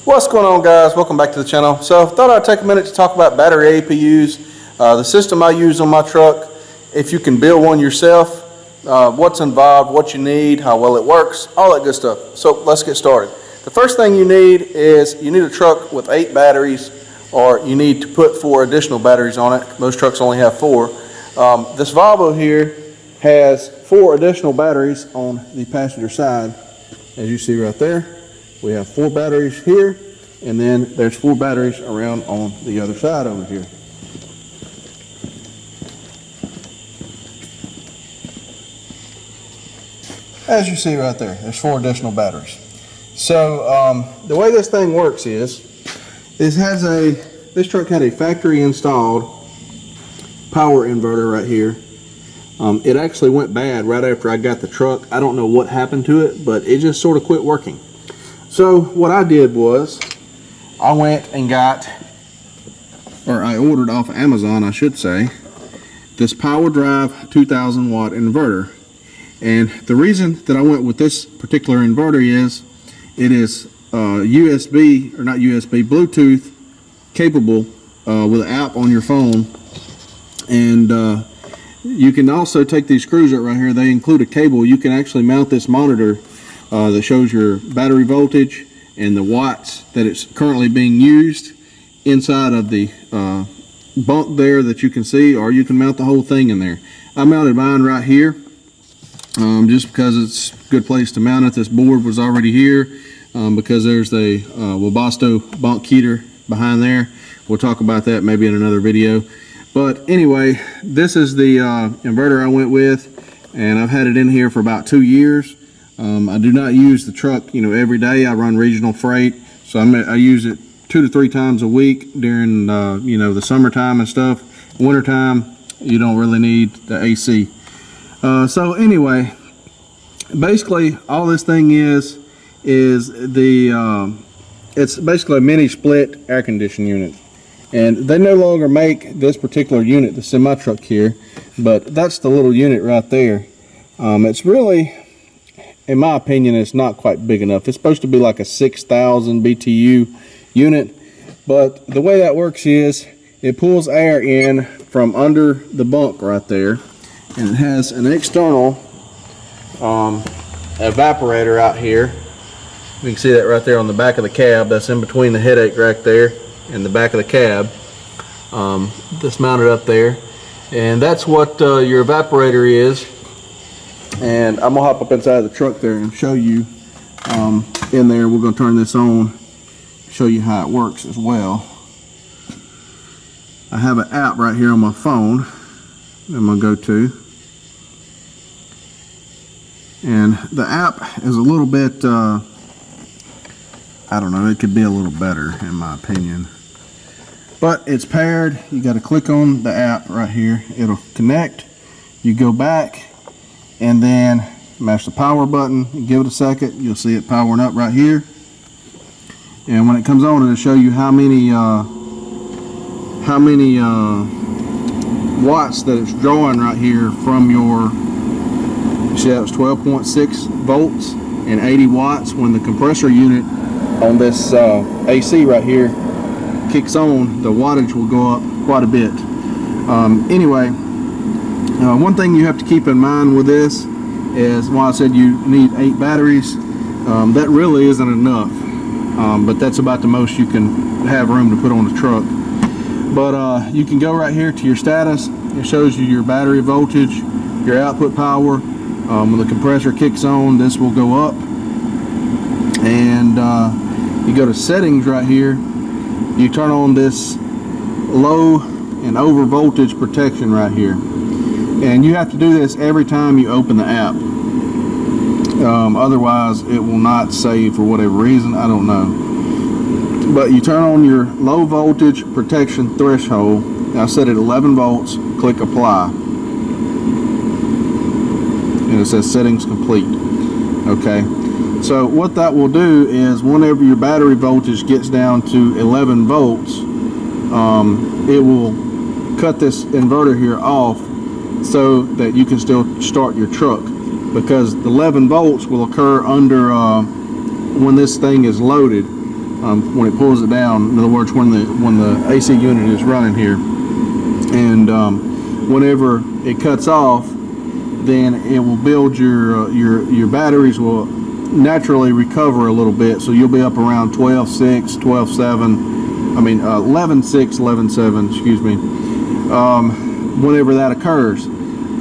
What's going on, guys? Welcome back to the channel. So I thought I'd take a minute to talk about battery APUs, the system I use on my truck, if you can build one yourself, what's involved, what you need, how well it works, all that good stuff. So let's get started. The first thing you need is you need a truck with 8 batteries, or you need to put 4 additional batteries on it. Most trucks only have 4. This Volvo here has 4 additional batteries on the passenger side, as you see right there. We have 4 batteries here, and then there's 4 batteries around on the other side over here. As you see right there, there's 4 additional batteries. So the way this thing works is, this truck had a factory installed power inverter right here. It actually went bad right after I got the truck. I don't know what happened to it, but it just sort of quit working. So what I did was I went and got, or I ordered off Amazon, I should say, this PowerDrive 2000 watt inverter. And the reason that I went with this particular inverter is it is USB, or not USB, Bluetooth capable with an app on your phone. And you can also take these screws out right here. They include a cable. You can actually mount this monitor that shows your battery voltage and the watts that it's currently being used inside of the bunk there that you can see, or you can mount the whole thing in there. I mounted mine right here just because it's a good place to mount it. This board was already here because there's the Webasto bunk heater behind there. We'll talk about that maybe in another video. But anyway, this is the inverter I went with, and I've had it in here for about 2 years. I do not use the truck, every day. I run regional freight, so I use it 2 to 3 times a week during, the summertime and stuff. Wintertime, you don't really need the AC. So anyway, basically all this thing is it's basically a mini split air conditioning unit. And they no longer make this particular unit, the semi-truck here, but that's the little unit right there. It's really, in my opinion, it's not quite big enough. It's supposed to be like a 6,000 BTU unit, but the way that works is it pulls air in from under the bunk right there, and it has an external evaporator out here. You can see that right there on the back of the cab. That's in between the headache right there and the back of the cab. That's mounted up there, and that's what your evaporator is. And I'm gonna hop up inside the truck there and show you in there. We're gonna turn this on, show you how it works as well. I have an app right here on my phone I'm gonna go to, and the app is a little bit I don't know, it could be a little better in my opinion, but it's paired. You got to click on the app right here, it'll connect. You go back and then mash the power button, you give it a second, you'll see it powering up right here, and when it comes on, it'll show you how many watts that it's drawing right here from your, you see that was 12.6 volts and 80 watts. When the compressor unit on this AC right here kicks on, the wattage will go up quite a bit. Anyway, one thing you have to keep in mind with this is, while I said you need 8 batteries, that really isn't enough, but that's about the most you can have room to put on the truck. But you can go right here to your status. It shows you your battery voltage, your output power. When the compressor kicks on, this will go up, and you go to settings right here. You turn on this low and over voltage protection right here, and you have to do this every time you open the app. Otherwise it will not save for whatever reason, I don't know. But you turn on your low voltage protection threshold. I set it 11 volts, click apply, and it says settings complete. Okay, so what that will do is, whenever your battery voltage gets down to 11 volts, it will cut this inverter here off so that you can still start your truck, because the 11 volts will occur under when this thing is loaded. when it pulls it down. In other words, when the AC unit is running here, and whenever it cuts off, then it will build your batteries will naturally recover a little bit, so you'll be up around 12.6, 12.7, I mean 11.6, 11.7, excuse me, whenever that occurs.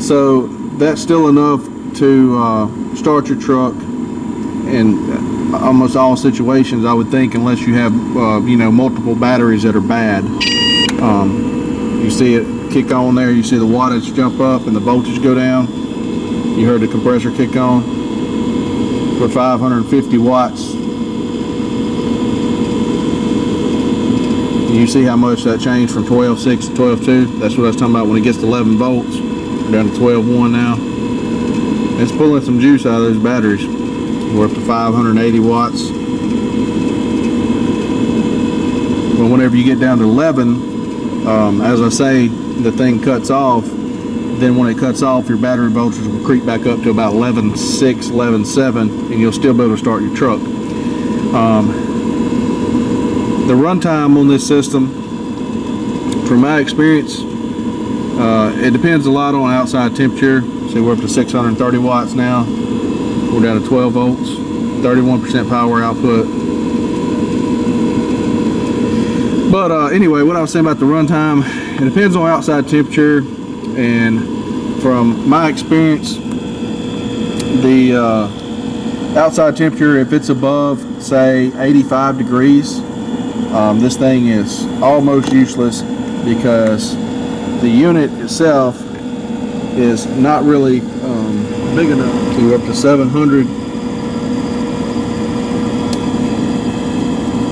So that's still enough to start your truck in almost all situations, I would think, unless you have multiple batteries that are bad. You see it kick on there, you see the wattage jump up and the voltage go down. You heard the compressor kick on for 550 watts. You see how much that changed from 12.6 to 12.2? That's what I was talking about when it gets to 11 volts. We're down to 12.1 now. It's pulling some juice out of those batteries. We're up to 580 watts. But whenever you get down to 11, as I say, the thing cuts off. Then when it cuts off, your battery voltage will creep back up to about 11.6, 11.7, and you'll still be able to start your truck. The runtime on this system, from my experience, it depends a lot on outside temperature. See, we're up to 630 watts now. We're down to 12 volts, 31% power output. But anyway, what I was saying about the runtime, it depends on outside temperature. And from my experience, the outside temperature, if it's above, say, 85 degrees, this thing is almost useless because the unit itself is not really big enough to up to 700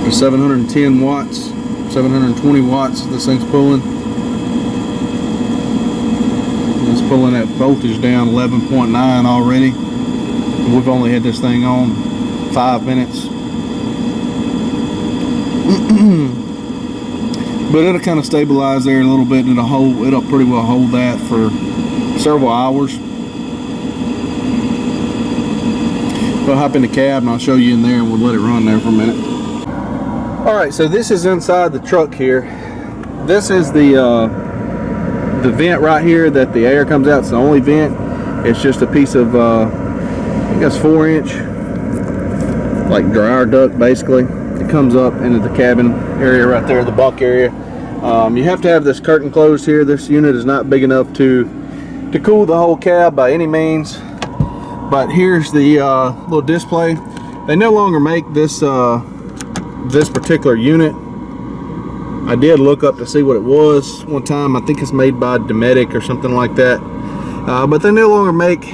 or 710 watts, 720 watts this thing's pulling. Pulling that voltage down 11.9 already. We've only had this thing on 5 minutes. But it'll kind of stabilize there a little bit, and it'll pretty well hold that for several hours. We'll hop in the cab and I'll show you in there, and we'll let it run there for a minute. Alright, so this is inside the truck here. This is the vent right here that the air comes out. It's the only vent. It's just a piece of I guess 4-inch like dryer duct basically. It comes up into the cabin area right there, the bunk area. You have to have this curtain closed here. This unit is not big enough to cool the whole cab by any means. But here's the little display. They no longer make this this particular unit. I did look up to see what it was one time. I think it's made by Dometic or something like that. But they no longer make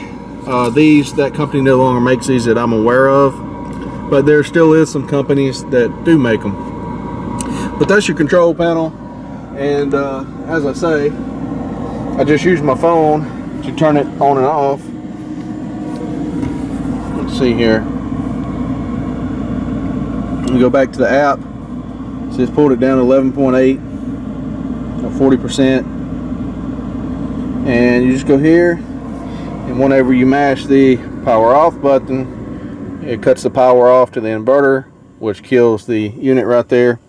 these. That company no longer makes these that I'm aware of. But there still is some companies that do make them. But that's your control panel. And as I say, I just use my phone to turn it on and off. Let's see here. We go back to the app. So it's pulled it down to 11.8 or 40%, and you just go here, and whenever you mash the power off button, it cuts the power off to the inverter, which kills the unit right there.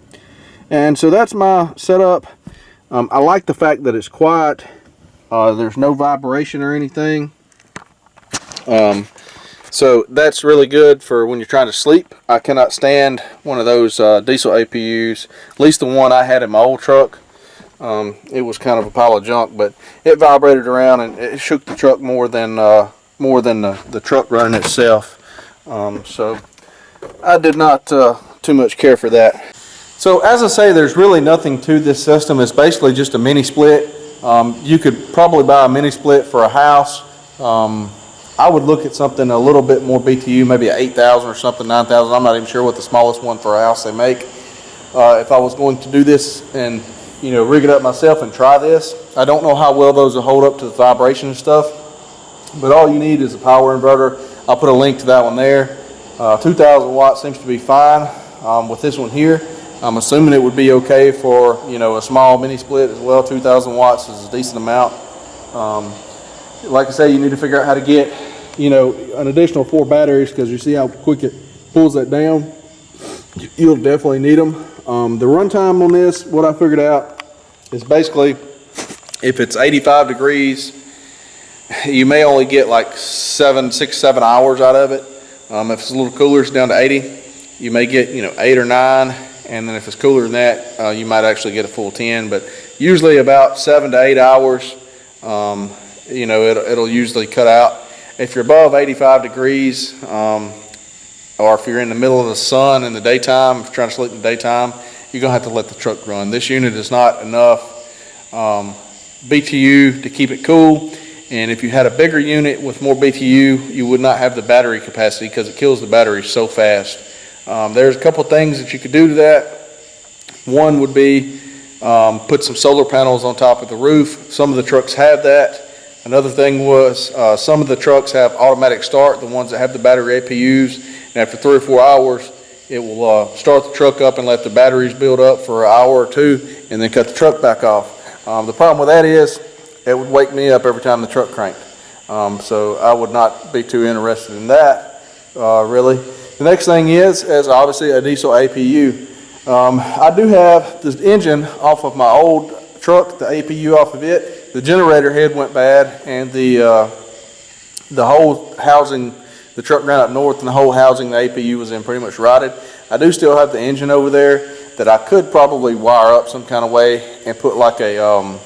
And so that's my setup. I like the fact that it's quiet. There's no vibration or anything. So that's really good for when you're trying to sleep. I cannot stand one of those diesel APUs, at least the one I had in my old truck. It was kind of a pile of junk, but it vibrated around and it shook the truck more than the truck running itself. So I did not too much care for that. So as I say, there's really nothing to this system. It's basically just a mini split. You could probably buy a mini split for a house. I would look at something a little bit more BTU, maybe a 8,000 or something, 9,000. I'm not even sure what the smallest one for a house they make. If I was going to do this and rig it up myself and try this, I don't know how well those will hold up to the vibration and stuff. But all you need is a power inverter. I'll put a link to that one there. 2,000 watts seems to be fine with this one here. I'm assuming it would be okay for a small mini split as well. 2,000 watts is a decent amount. Like I say, you need to figure out how to get an additional 4 batteries, because you see how quick it pulls that down. you'll definitely need them. The runtime on this, what I figured out is basically if it's 85 degrees, you may only get like 6, 7 hours out of it. If it's a little cooler, it's down to 80. You may get 8 or 9, and then if it's cooler than that, you might actually get a full 10. But usually about 7 to 8 hours, it'll usually cut out. If you're above 85 degrees, or if you're in the middle of the sun in the daytime, if you're trying to sleep in the daytime, you're gonna have to let the truck run. This unit is not enough BTU to keep it cool. And if you had a bigger unit with more BTU, you would not have the battery capacity because it kills the battery so fast. There's a couple things that you could do to that. One would be put some solar panels on top of the roof. Some of the trucks have that. Another thing was some of the trucks have automatic start, the ones that have the battery APUs. And after 3 or 4 hours, it will start the truck up and let the batteries build up for an hour or 2 and then cut the truck back off. The problem with that is it would wake me up every time the truck cranked. So I would not be too interested in that, really. The next thing is obviously a diesel APU. I do have the engine off of my old truck, the APU off of it. The generator head went bad, and the whole housing, the truck ran up north, and the whole housing the APU was in pretty much rotted. I do still have the engine over there that I could probably wire up some kind of way and put like a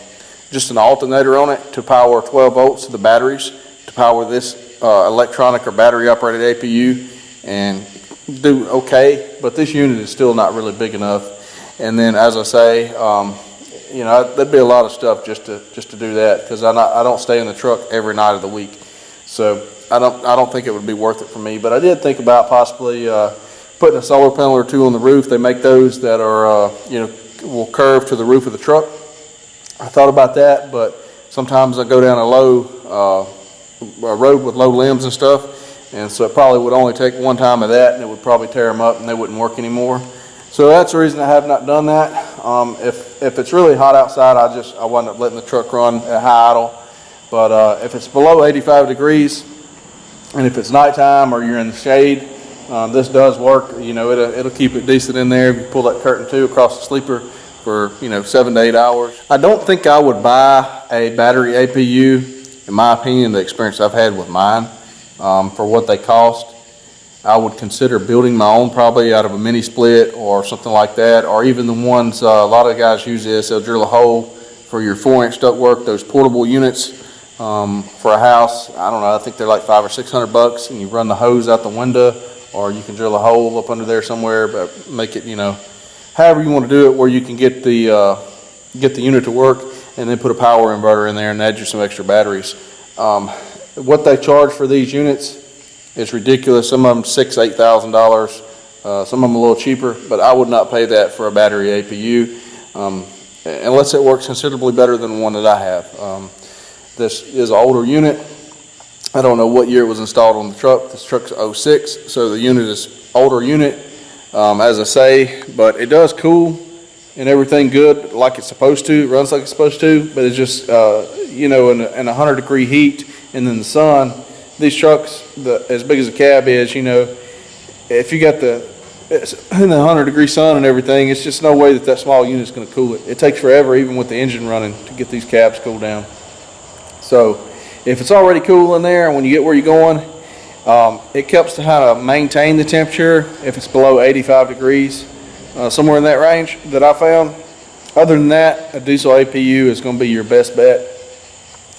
just an alternator on it to power 12 volts to the batteries to power this electronic or battery operated APU and do okay, but this unit is still not really big enough. And then, as I say, there'd be a lot of stuff just to do that, because I don't stay in the truck every night of the week, so I don't think it would be worth it for me. But I did think about possibly putting a solar panel or 2 on the roof. They make those that are will curve to the roof of the truck. I thought about that, but sometimes I go down a road with low limbs and stuff, and so it probably would only take one time of that, and it would probably tear them up and they wouldn't work anymore. So that's the reason I have not done that. If it's really hot outside, I wind up letting the truck run at high idle. But if it's below 85 degrees, and if it's nighttime or you're in the shade, this does work. It'll keep it decent in there. If you pull that curtain too across the sleeper for 7 to 8 hours. I don't think I would buy a battery APU. In my opinion, the experience I've had with mine, for what they cost, I would consider building my own, probably out of a mini split or something like that, or even the ones a lot of guys use this. They'll drill a hole for your 4-inch ductwork, those portable units for a house. I don't know, I think they're like $500 or $600, and you run the hose out the window, or you can drill a hole up under there somewhere, but make it however you want to do it, where you can get the unit to work, and then put a power inverter in there and add you some extra batteries. What they charge for these units is ridiculous. Some of them $6,000, $8,000. Some of them a little cheaper, but I would not pay that for a battery APU unless it works considerably better than the one that I have. This is an older unit. I don't know what year it was installed on the truck. This truck's 06, so the unit is older unit. As I say, but it does cool and everything good like it's supposed to. It runs like it's supposed to, but it's just in 100-degree heat and then the sun. These trucks, as big as the cab is, if you got in the 100-degree sun and everything, it's just no way that small unit's going to cool it. It takes forever, even with the engine running, to get these cabs cooled down. So if it's already cool in there, when you get where you're going, it helps to kind of maintain the temperature if it's below 85 degrees, somewhere in that range that I found. Other than that, a diesel APU is going to be your best bet,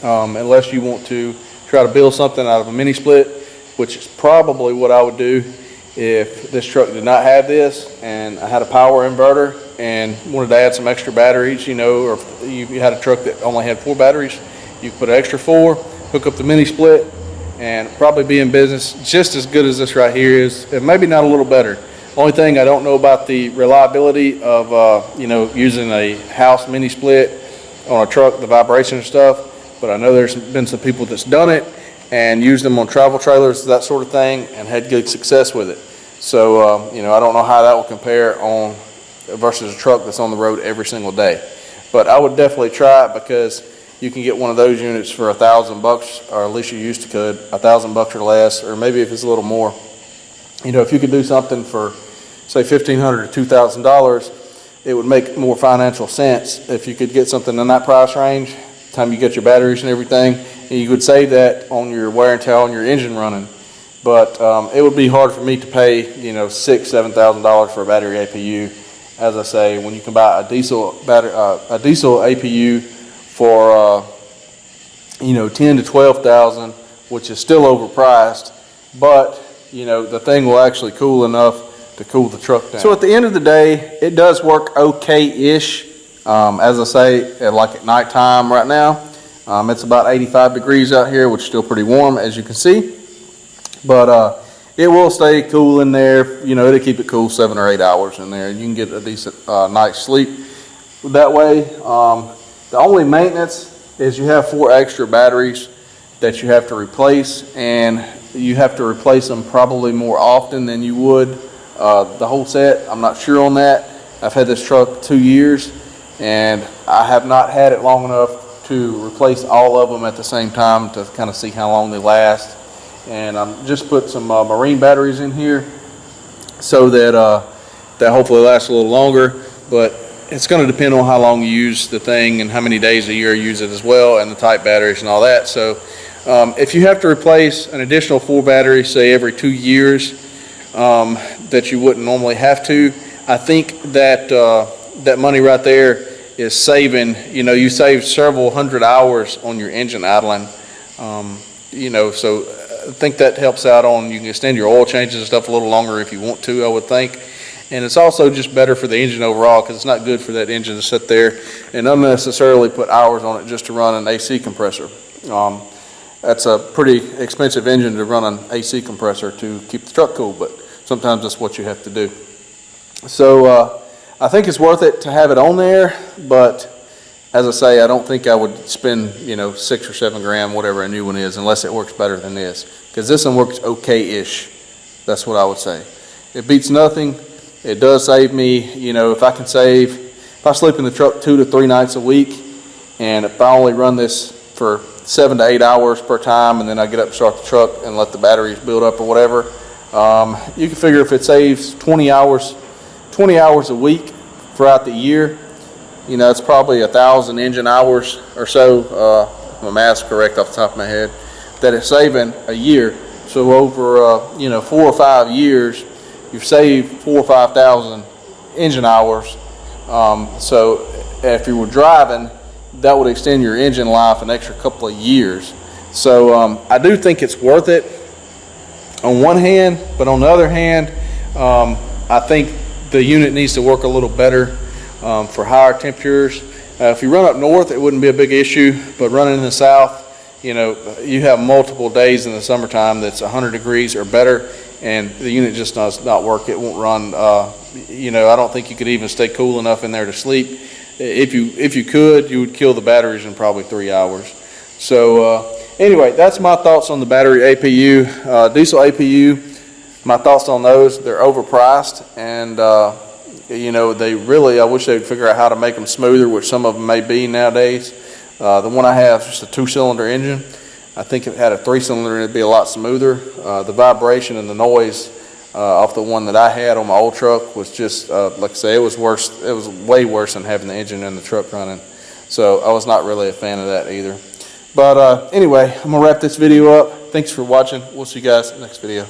unless you want to try to build something out of a mini split, which is probably what I would do if this truck did not have this and I had a power inverter and wanted to add some extra batteries, or if you had a truck that only had 4 batteries, you could put an extra 4, hook up the mini split, and probably be in business just as good as this right here is, and maybe not a little better. Only thing I don't know about the reliability of using a house mini split on a truck, the vibration and stuff, but I know there's been some people that's done it and used them on travel trailers, that sort of thing, and had good success with it. So I don't know how that will compare versus a truck that's on the road every single day, but I would definitely try it, because you can get one of those units for $1,000, or at least you used to could, $1,000 or less, or maybe if it's a little more. If you could do something for say $1,500 to $2,000, it would make more financial sense if you could get something in that price range. Time you get your batteries and everything, and you could save that on your wear and tear on your engine running. But it would be hard for me to pay, you know, $6,000 to $7,000 for a battery APU. As I say, when you can buy a diesel APU for you know, $10,000 to $12,000, which is still overpriced, but you know, the thing will actually cool enough to cool the truck down. So at the end of the day, it does work okay-ish. As I say, like at nighttime right now, it's about 85 degrees out here, which is still pretty warm, as you can see. But it will stay cool in there. You know, it'll keep it cool 7 or 8 hours in there. You can get a decent night's sleep that way. The only maintenance is you have 4 extra batteries that you have to replace, and you have to replace them probably more often than you would the whole set. I'm not sure on that. I've had this truck 2 years, and I have not had it long enough to replace all of them at the same time to kind of see how long they last. And I'm just put some marine batteries in here so that that hopefully lasts a little longer. But it's going to depend on how long you use the thing and how many days a year you use it as well, and the type batteries and all that. So if you have to replace an additional 4 batteries, say every 2 years, that you wouldn't normally have to, I think that that money right there is saving. You know, you save several hundred hours on your engine idling. You know, so I think that helps out on, you can extend your oil changes and stuff a little longer if you want to, I would think. And it's also just better for the engine overall, because it's not good for that engine to sit there and unnecessarily put hours on it just to run an AC compressor. That's a pretty expensive engine to run an AC compressor to keep the truck cool, but sometimes that's what you have to do. So I think it's worth it to have it on there, but as I say, I don't think I would spend, you know, 6 or 7 grand, whatever a new one is, unless it works better than this, because this one works okay-ish. That's what I would say. It beats nothing. It does save me, you know, if I sleep in the truck 2 to 3 nights a week, and if I only run this for 7 to 8 hours per time, and then I get up and start the truck and let the batteries build up or whatever, you can figure if it saves 20 hours a week throughout the year, you know, it's probably 1,000 engine hours or so, if my math's correct off the top of my head, that it's saving a year. So over, you know, 4 or 5 years, you've saved 4,000 or 5,000 engine hours. So if you were driving, that would extend your engine life an extra couple of years. So I do think it's worth it on one hand, but on the other hand, I think the unit needs to work a little better for higher temperatures. If you run up north, it wouldn't be a big issue, but running in the south, you know, you have multiple days in the summertime that's 100 degrees or better, and the unit just does not work. It won't run. You know, I don't think you could even stay cool enough in there to sleep. If you could, you would kill the batteries in probably 3 hours. So anyway, that's my thoughts on the battery APU, diesel APU. My thoughts on those: they're overpriced, and you know, I wish they'd figure out how to make them smoother, which some of them may be nowadays. The one I have is just a 2-cylinder engine. I think if it had a 3-cylinder, it'd be a lot smoother. The vibration and the noise off the one that I had on my old truck was just, like I say, it was worse. It was way worse than having the engine in the truck running. So I was not really a fan of that either. But anyway, I'm gonna wrap this video up. Thanks for watching. We'll see you guys in the next video.